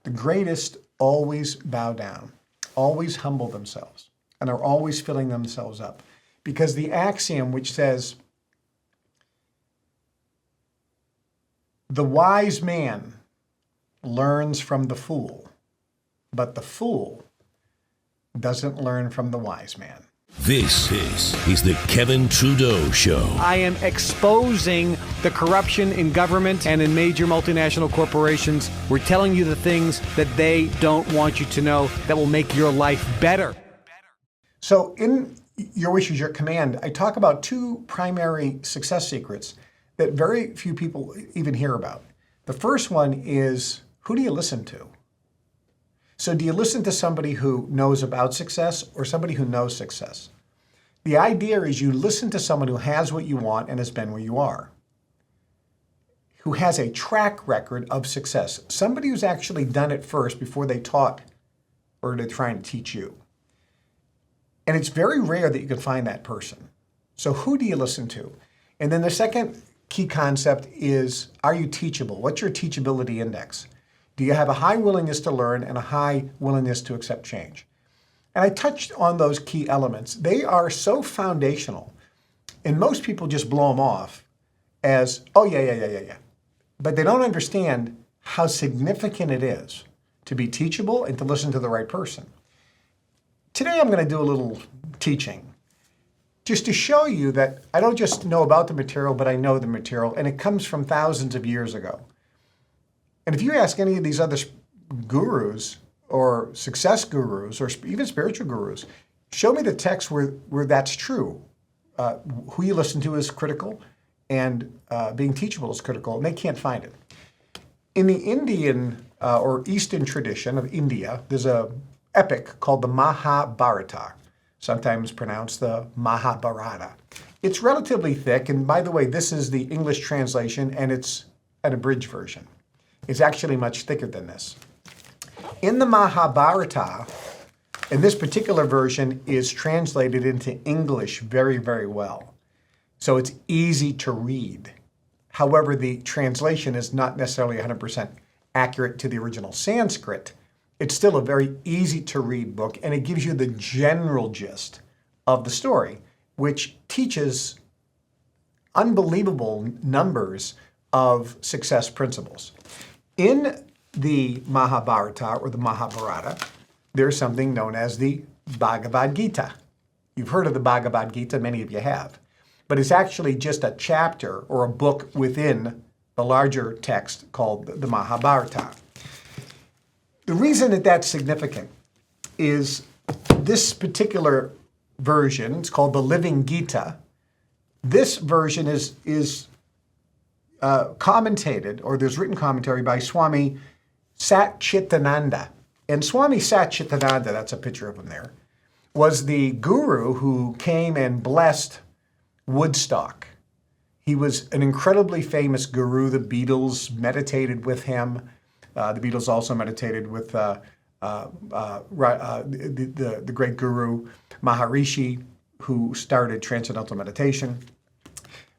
The greatest always bow down, always humble themselves, and are always filling themselves up. Because the axiom which says, the wise man learns from the fool, but the fool doesn't learn from the wise man. This is the Kevin Trudeau Show. I am exposing the corruption in government and in major multinational corporations. We're telling you the things that they don't want you to know that will make your life better. So in Your Wish is Your Command, I talk about two primary success secrets that very few people even hear about. The first one is, who do you listen to? So do you listen to somebody who knows about success or somebody who knows success? The idea is you listen to someone who has what you want and has been where you are, who has a track record of success, somebody who's actually done it first before they taught or they're trying to teach you. And it's very rare that you can find that person. So who do you listen to? And then the second key concept is, are you teachable? What's your teachability index? Do you have a high willingness to learn and a high willingness to accept change? And I touched on those key elements. They are so foundational. And most people just blow them off as, oh, yeah. But they don't understand how significant it is to be teachable and to listen to the right person. Today I'm going to do a little teaching just to show you that I don't just know about the material, but I know the material, and it comes from thousands of years ago. And if you ask any of these other gurus or success gurus or even spiritual gurus, show me the text where that's true. Who you listen to is critical, and being teachable is critical, and they can't find it. In the Indian or Eastern tradition of India, there's a epic called the Mahabharata, sometimes pronounced the Mahabharata. It's relatively thick, and by the way, this is the English translation, and it's an abridged version. It's actually much thicker than this. In the Mahabharata, and this particular version is translated into English very, very well. So it's easy to read. However, the translation is not necessarily 100% accurate to the original Sanskrit. It's still a very easy to read book, and it gives you the general gist of the story, which teaches unbelievable numbers of success principles. In the Mahabharata or the Mahabharata, there's something known as the Bhagavad Gita. You've heard of the Bhagavad Gita, many of you have, but it's actually just a chapter or a book within the larger text called the Mahabharata. The reason that that's significant is this particular version, it's called the Living Gita. This version is commentated, or there's written commentary by Swami Satchitananda. And Swami Satchitananda, that's a picture of him there, was the guru who came and blessed Woodstock. He was an incredibly famous guru. The Beatles meditated with him. The Beatles also meditated with the great guru Maharishi, who started Transcendental Meditation.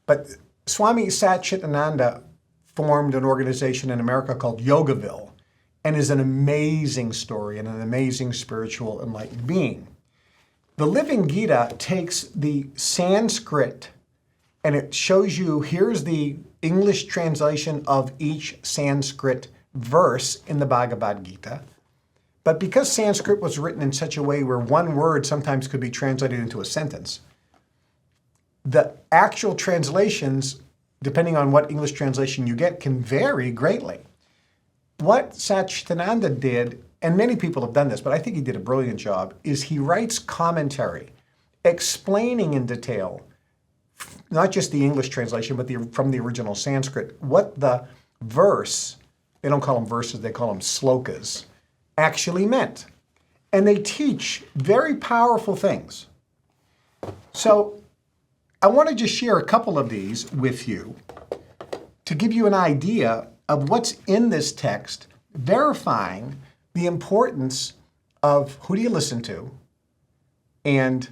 But Swami Satchitananda formed an organization in America called Yogaville, and is an amazing story and an amazing spiritual enlightened being. The Living Gita takes the Sanskrit and it shows you, here's the English translation of each Sanskrit verse in the Bhagavad Gita. But because Sanskrit was written in such a way where one word sometimes could be translated into a sentence, the actual translations, depending on what English translation you get, can vary greatly. What Satchitananda did, and many people have done this, but I think he did a brilliant job, is he writes commentary explaining in detail, not just the English translation, but from the original Sanskrit, what the verse, they don't call them verses, they call them slokas, actually meant. And they teach very powerful things. So I want to just share a couple of these with you to give you an idea of what's in this text, verifying the importance of who do you listen to and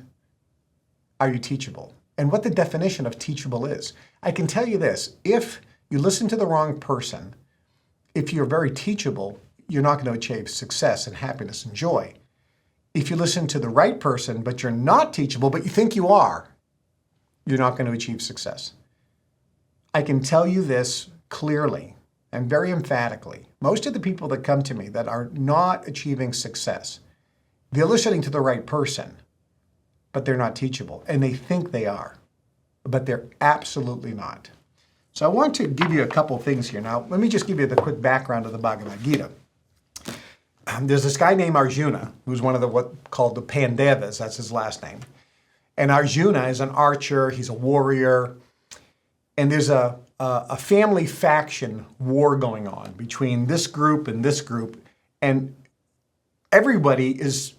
are you teachable, and what the definition of teachable is. I can tell you this, if you listen to the wrong person, if you're very teachable, you're not going to achieve success and happiness and joy. If you listen to the right person, but you're not teachable, but you think you are, you're not going to achieve success. I can tell you this clearly and very emphatically. Most of the people that come to me that are not achieving success, they're listening to the right person, but they're not teachable. And they think they are, but they're absolutely not. So I want to give you a couple things here. Now, let me just give you the quick background of the Bhagavad Gita. There's this guy named Arjuna, who's one of the what called the Pandavas, that's his last name. And Arjuna is an archer, he's a warrior, and there's a family faction war going on between this group and this group, and everybody is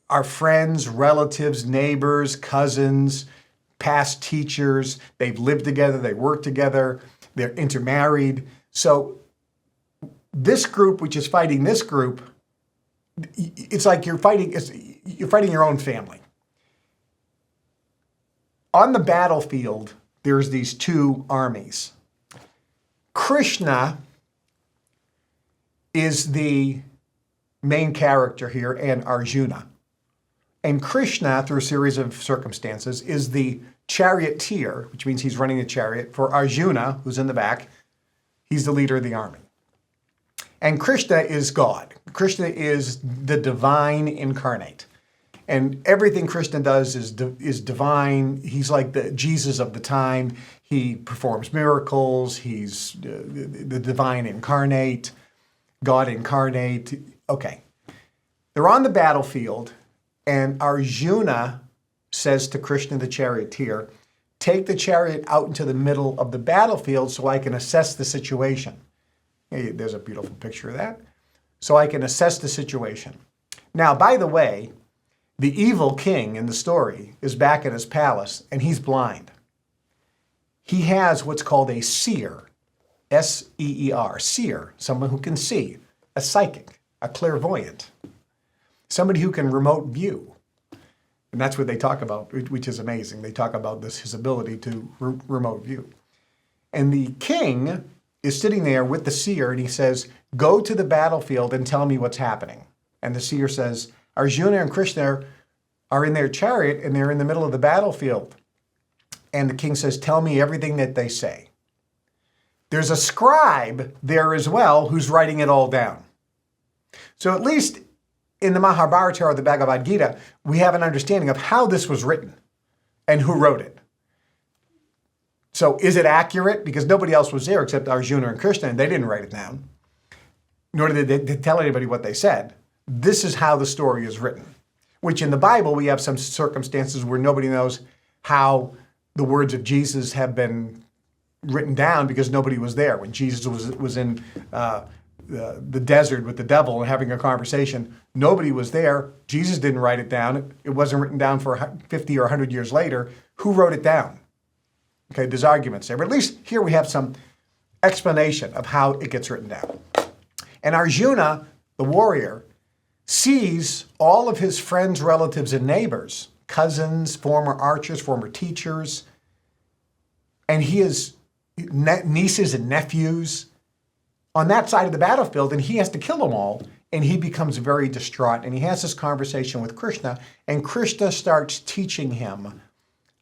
our friends, relatives, neighbors, cousins, past teachers. They've lived together, they work together, they're intermarried. So this group, which is fighting this group, it's like you're fighting your own family. On the battlefield, there's these two armies. Krishna is the main character here, and Arjuna. And Krishna, through a series of circumstances, is the charioteer, which means he's running the chariot. For Arjuna, who's in the back, he's the leader of the army. And Krishna is God. Krishna is the divine incarnate. And everything Krishna does is divine. He's like the Jesus of the time. He performs miracles. He's the divine incarnate, God incarnate. Okay. They're on the battlefield, and Arjuna says to Krishna, the charioteer, take the chariot out into the middle of the battlefield so I can assess the situation. Hey, there's a beautiful picture of that. So I can assess the situation. Now, by the way, the evil king in the story is back at his palace, and he's blind. He has what's called a seer, S-E-E-R, seer, someone who can see, a psychic, a clairvoyant, somebody who can remote view. And that's what they talk about, which is amazing. They talk about his ability to remote view. And the king is sitting there with the seer, and he says, go to the battlefield and tell me what's happening. And the seer says, Arjuna and Krishna are in their chariot, and they're in the middle of the battlefield. And the king says, tell me everything that they say. There's a scribe there as well who's writing it all down. So at least in the Mahabharata or the Bhagavad Gita, we have an understanding of how this was written and who wrote it. So is it accurate? Because nobody else was there except Arjuna and Krishna, and they didn't write it down, nor did they tell anybody what they said. This is how the story is written, which in the Bible, we have some circumstances where nobody knows how the words of Jesus have been written down because nobody was there. When Jesus was in the desert with the devil and having a conversation, nobody was there. Jesus didn't write it down. It wasn't written down for 50 or 100 years later. Who wrote it down? Okay, there's arguments there, but at least here we have some explanation of how it gets written down. And Arjuna, the warrior, sees all of his friends, relatives, and neighbors, cousins, former archers, former teachers, and he has nieces and nephews on that side of the battlefield, and he has to kill them all, and he becomes very distraught, and he has this conversation with Krishna, and Krishna starts teaching him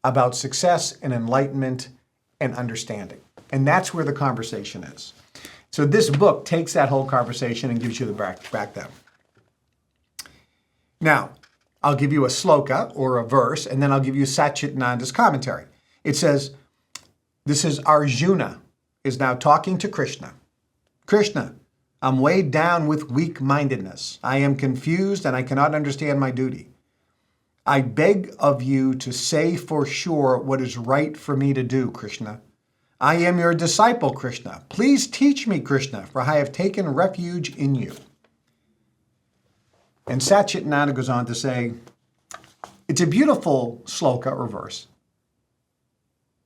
about success and enlightenment and understanding. And that's where the conversation is. So this book takes that whole conversation and gives you the background. Now, I'll give you a sloka or a verse, and then I'll give you Satchitananda's commentary. It says, this is Arjuna is now talking to Krishna. Krishna, I'm weighed down with weak-mindedness. I am confused and I cannot understand my duty. I beg of you to say for sure what is right for me to do, Krishna. I am your disciple, Krishna. Please teach me, Krishna, for I have taken refuge in you. And Satchitananda goes on to say, it's a beautiful sloka or verse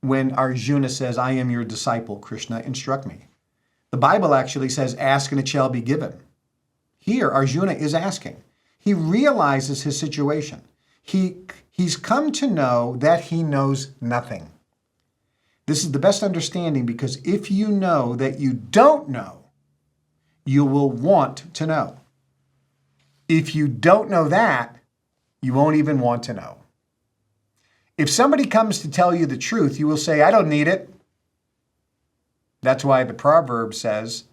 when Arjuna says, I am your disciple, Krishna, instruct me. The Bible actually says, ask and it shall be given. Here, Arjuna is asking. He realizes his situation. He's come to know that he knows nothing. This is the best understanding because if you know that you don't know, you will want to know. If you don't know that, you won't even want to know. If somebody comes to tell you the truth, you will say, I don't need it. That's why the proverb says,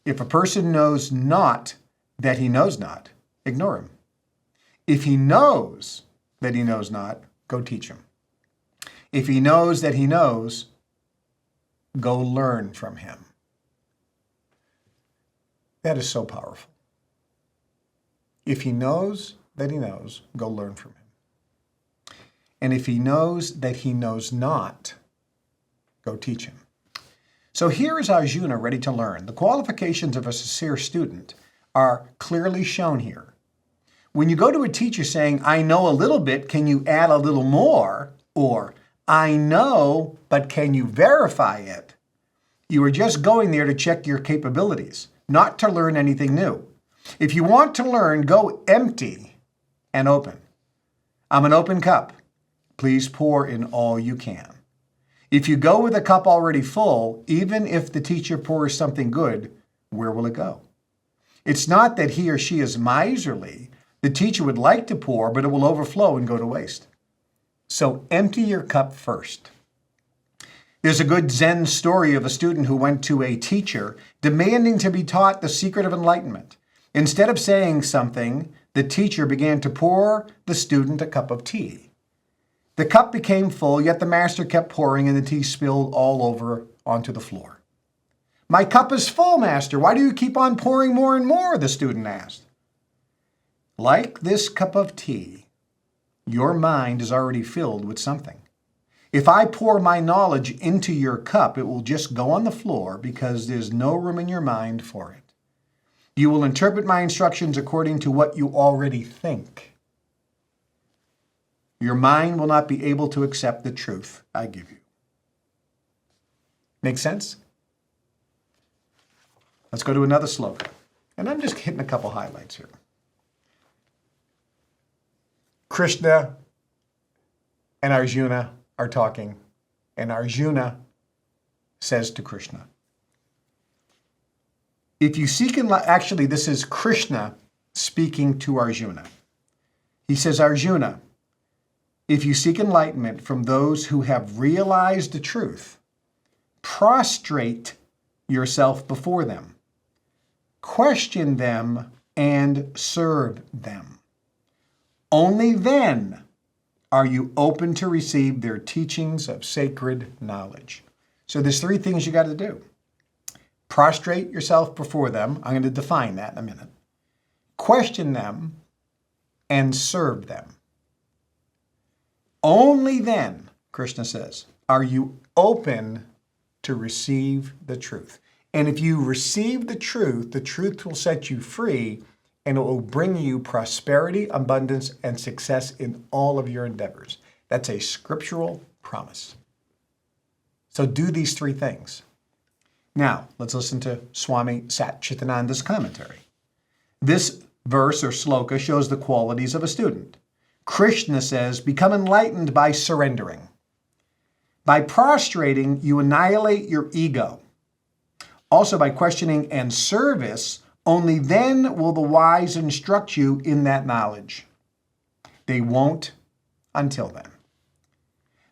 if a person knows not that he knows not, ignore him. If he knows that he knows not, go teach him. If he knows that he knows, go learn from him. That is so powerful. If he knows that he knows, go learn from him. And if he knows that he knows not, go teach him. So here is Arjuna ready to learn. The qualifications of a sincere student are clearly shown here. When you go to a teacher saying, I know a little bit, can you add a little more? Or, I know, but can you verify it? You are just going there to check your capabilities, not to learn anything new. If you want to learn, go empty and open. I'm an open cup. Please pour in all you can. If you go with a cup already full, even if the teacher pours something good, where will it go? It's not that he or she is miserly. The teacher would like to pour, but it will overflow and go to waste. So empty your cup first. There's a good Zen story of a student who went to a teacher demanding to be taught the secret of enlightenment. Instead of saying something, the teacher began to pour the student a cup of tea. The cup became full, yet the master kept pouring and the tea spilled all over onto the floor. My cup is full, master. Why do you keep on pouring more and more? The student asked. Like this cup of tea, your mind is already filled with something. If I pour my knowledge into your cup, it will just go on the floor because there's no room in your mind for it. You will interpret my instructions according to what you already think. Your mind will not be able to accept the truth I give you. Make sense? Let's go to another sloka. And I'm just hitting a couple highlights here. Krishna and Arjuna are talking, and Arjuna says to Krishna, if you seek actually, this is Krishna speaking to Arjuna. He says, Arjuna, if you seek enlightenment from those who have realized the truth, prostrate yourself before them, question them, and serve them. Only then are you open to receive their teachings of sacred knowledge. So there's three things you got to do. Prostrate yourself before them. I'm going to define that in a minute. Question them and serve them. Only then, Krishna says, are you open to receive the truth. And if you receive the truth will set you free, and it will bring you prosperity, abundance, and success in all of your endeavors. That's a scriptural promise. So do these three things. Now, let's listen to Swami Satchitananda's commentary. This verse or sloka shows the qualities of a student. Krishna says, become enlightened by surrendering. By prostrating, you annihilate your ego. Also, by questioning and service, only then will the wise instruct you in that knowledge. They won't until then.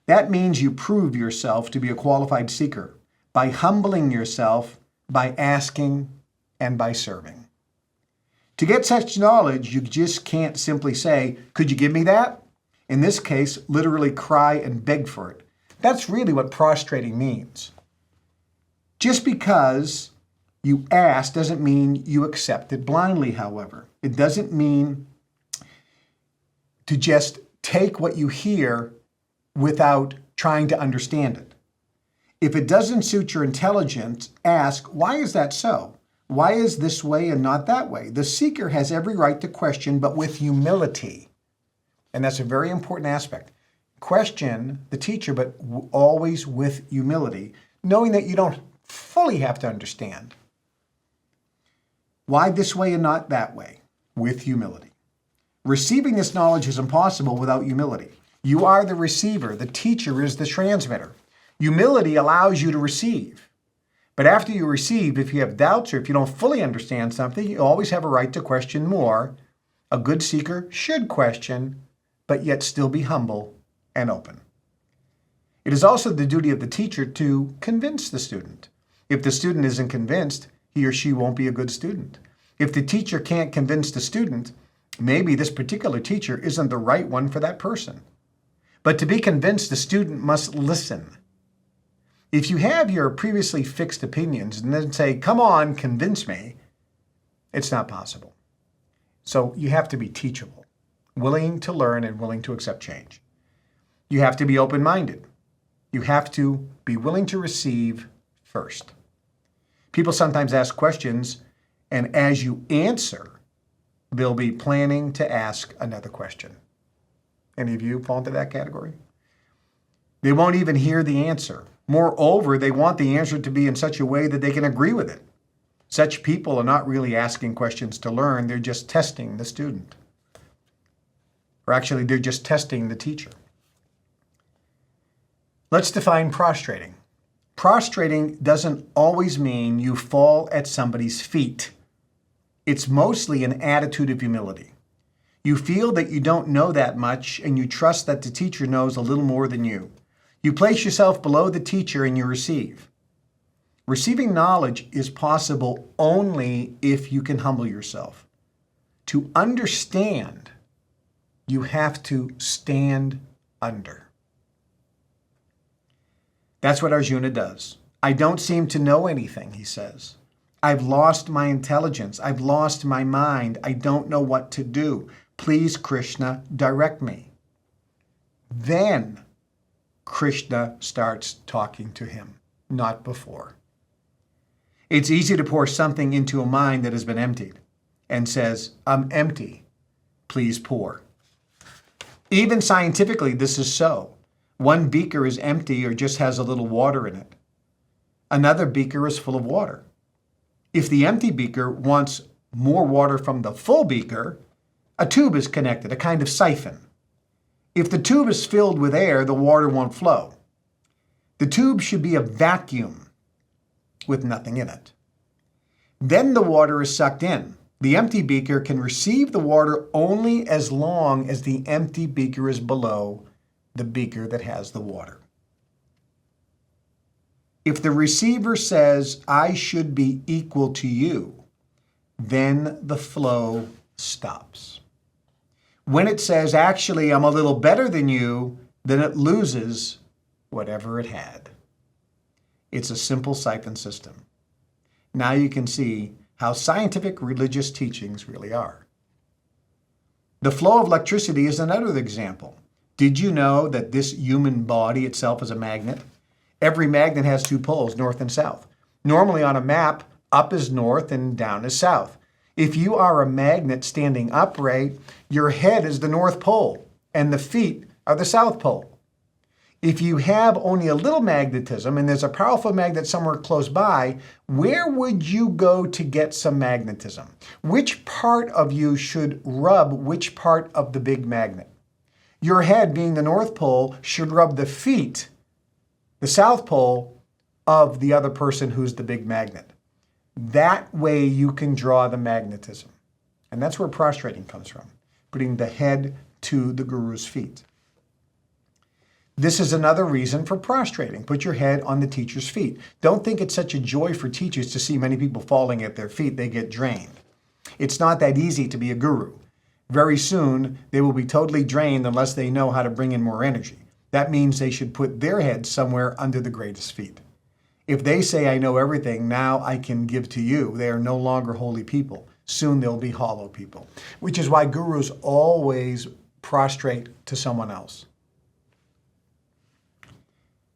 That means you prove yourself to be a qualified seeker by humbling yourself, by asking, and by serving. To get such knowledge, you just can't simply say, could you give me that? In this case, literally cry and beg for it. That's really what prostrating means. Just because you ask doesn't mean you accept it blindly, however. It doesn't mean to just take what you hear without trying to understand it. If it doesn't suit your intelligence, ask, why is that so? Why is this way and not that way? The seeker has every right to question, but with humility. And that's a very important aspect. Question the teacher, but always with humility, knowing that you don't fully have to understand. Why this way and not that way? With humility. Receiving this knowledge is impossible without humility. You are the receiver. The teacher is the transmitter. Humility allows you to receive. But after you receive, if you have doubts or if you don't fully understand something, you always have a right to question more. A good seeker should question, but yet still be humble and open. It is also the duty of the teacher to convince the student. If the student isn't convinced, he or she won't be a good student. If the teacher can't convince the student, maybe this particular teacher isn't the right one for that person. But to be convinced, the student must listen. If you have your previously fixed opinions and then say, come on, convince me, it's not possible. So you have to be teachable, willing to learn and willing to accept change. You have to be open-minded. You have to be willing to receive first. People sometimes ask questions, and as you answer, they'll be planning to ask another question. Any of you fall into that category? They won't even hear the answer. Moreover, they want the answer to be in such a way that they can agree with it. Such people are not really asking questions to learn, they're just testing the student. Or actually, they're just testing the teacher. Let's define prostrating. Prostrating doesn't always mean you fall at somebody's feet. It's mostly an attitude of humility. You feel that you don't know that much and you trust that the teacher knows a little more than you. You place yourself below the teacher and you receive. Receiving knowledge is possible only if you can humble yourself. To understand, you have to stand under. That's what Arjuna does. I don't seem to know anything, he says. I've lost my intelligence. I've lost my mind. I don't know what to do. Please, Krishna, direct me. Then Krishna starts talking to him, not before. It's easy to pour something into a mind that has been emptied and says, I'm empty, please pour. Even scientifically, this is so. One beaker is empty or just has a little water in it. Another beaker is full of water. If the empty beaker wants more water from the full beaker, a tube is connected, a kind of siphon. If the tube is filled with air, the water won't flow. The tube should be a vacuum with nothing in it. Then the water is sucked in. The empty beaker can receive the water only as long as the empty beaker is below the beaker that has the water. If the receiver says, I should be equal to you, then the flow stops. When it says, actually, I'm a little better than you, then it loses whatever it had. It's a simple siphon system. Now you can see how scientific religious teachings really are. The flow of electricity is another example. Did you know that this human body itself is a magnet? Every magnet has two poles, north and south. Normally on a map, up is north and down is south. If you are a magnet standing upright, your head is the North Pole and the feet are the South Pole. If you have only a little magnetism and there's a powerful magnet somewhere close by, where would you go to get some magnetism? Which part of you should rub which part of the big magnet? Your head, being the North Pole, should rub the feet, the South Pole, of the other person who's the big magnet. That way you can draw the magnetism. And that's where prostrating comes from, putting the head to the guru's feet. This is another reason for prostrating. Put your head on the teacher's feet. Don't think it's such a joy for teachers to see many people falling at their feet. They get drained. It's not that easy to be a guru. Very soon, they will be totally drained unless they know how to bring in more energy. That means they should put their head somewhere under the greatest feet. If they say, I know everything, now I can give to you, they are no longer holy people. Soon they'll be hollow people, which is why gurus always prostrate to someone else.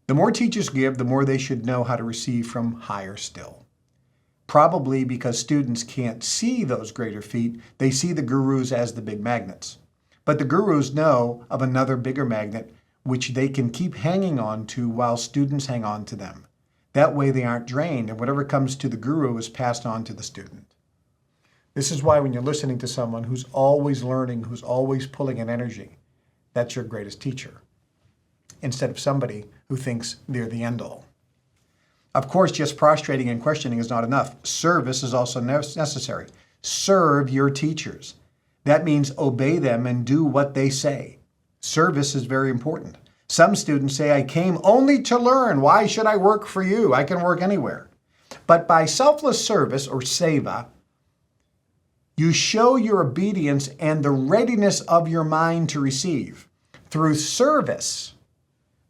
The more teachers give, the more they should know how to receive from higher still. Probably because students can't see those greater feet, they see the gurus as the big magnets. But the gurus know of another bigger magnet which they can keep hanging on to while students hang on to them. That way they aren't drained, and whatever comes to the guru is passed on to the student. This is why when you're listening to someone who's always learning, who's always pulling in energy, that's your greatest teacher, instead of somebody who thinks they're the end-all. Of course, just prostrating and questioning is not enough. Service is also necessary. Serve your teachers. That means obey them and do what they say. Service is very important. Some students say, I came only to learn. Why should I work for you? I can work anywhere. But by selfless service, or seva, you show your obedience and the readiness of your mind to receive. Through service,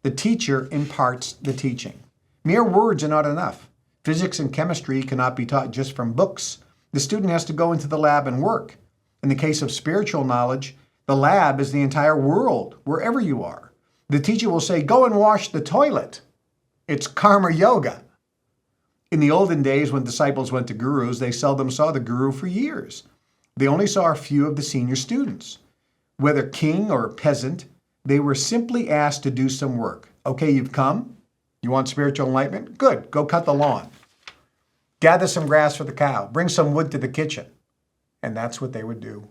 the teacher imparts the teaching. Mere words are not enough. Physics and chemistry cannot be taught just from books. The student has to go into the lab and work. In the case of spiritual knowledge, the lab is the entire world, wherever you are. The teacher will say, go and wash the toilet. It's karma yoga. In the olden days, when disciples went to gurus, they seldom saw the guru for years. They only saw a few of the senior students. Whether king or peasant, they were simply asked to do some work. Okay, you've come? You want spiritual enlightenment? Good, go cut the lawn. Gather some grass for the cow. Bring some wood to the kitchen. And that's what they would do.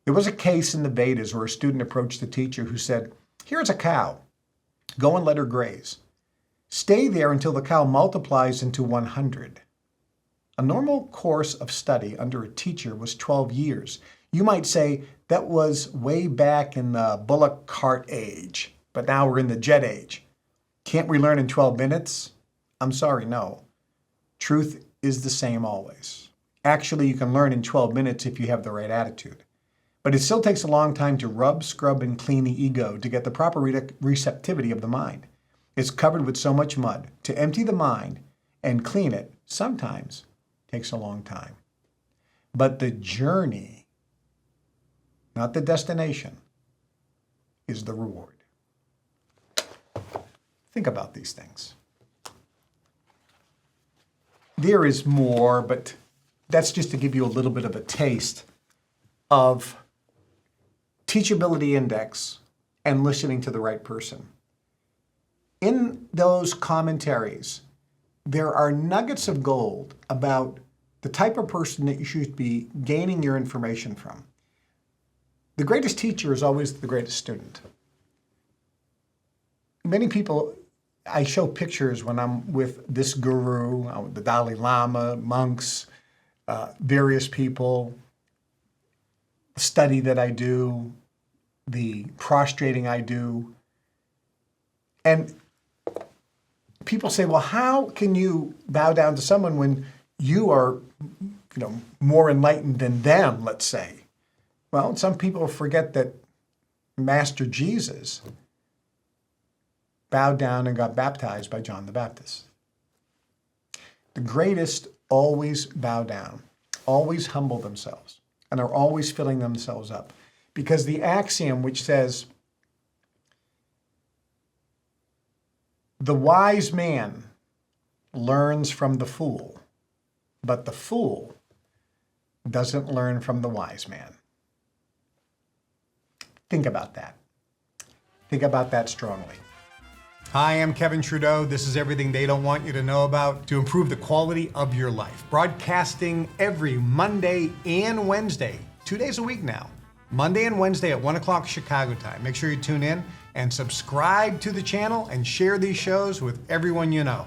There was a case in the Vedas where a student approached the teacher who said, here's a cow. Go and let her graze. Stay there until the cow multiplies into 100. A normal course of study under a teacher was 12 years. You might say that was way back in the bullock cart age, but now we're in the jet age. Can't we learn in 12 minutes? I'm sorry, no. Truth is the same always. Actually, you can learn in 12 minutes if you have the right attitude. But it still takes a long time to rub, scrub, and clean the ego to get the proper receptivity of the mind. It's covered with so much mud. To empty the mind and clean it sometimes takes a long time. But the journey, not the destination, is the reward. Think about these things. There is more, but that's just to give you a little bit of a taste of teachability index and listening to the right person. In those commentaries, there are nuggets of gold about the type of person that you should be gaining your information from. The greatest teacher is always the greatest student. Many people, I show pictures when I'm with this guru, the Dalai Lama, monks, various people, the study that I do, the prostrating I do. And people say, well, how can you bow down to someone when you are, more enlightened than them, let's say? Well, some people forget that Master Jesus bowed down and got baptized by John the Baptist. The greatest always bow down, always humble themselves, and are always filling themselves up. Because the axiom which says, the wise man learns from the fool, but the fool doesn't learn from the wise man. Think about that. Think about that strongly. Hi, I'm Kevin Trudeau. This is everything they don't want you to know about to improve the quality of your life. Broadcasting every Monday and Wednesday, 2 days a week now. Monday and Wednesday at 1 o'clock Chicago time. Make sure you tune in and subscribe to the channel and share these shows with everyone you know.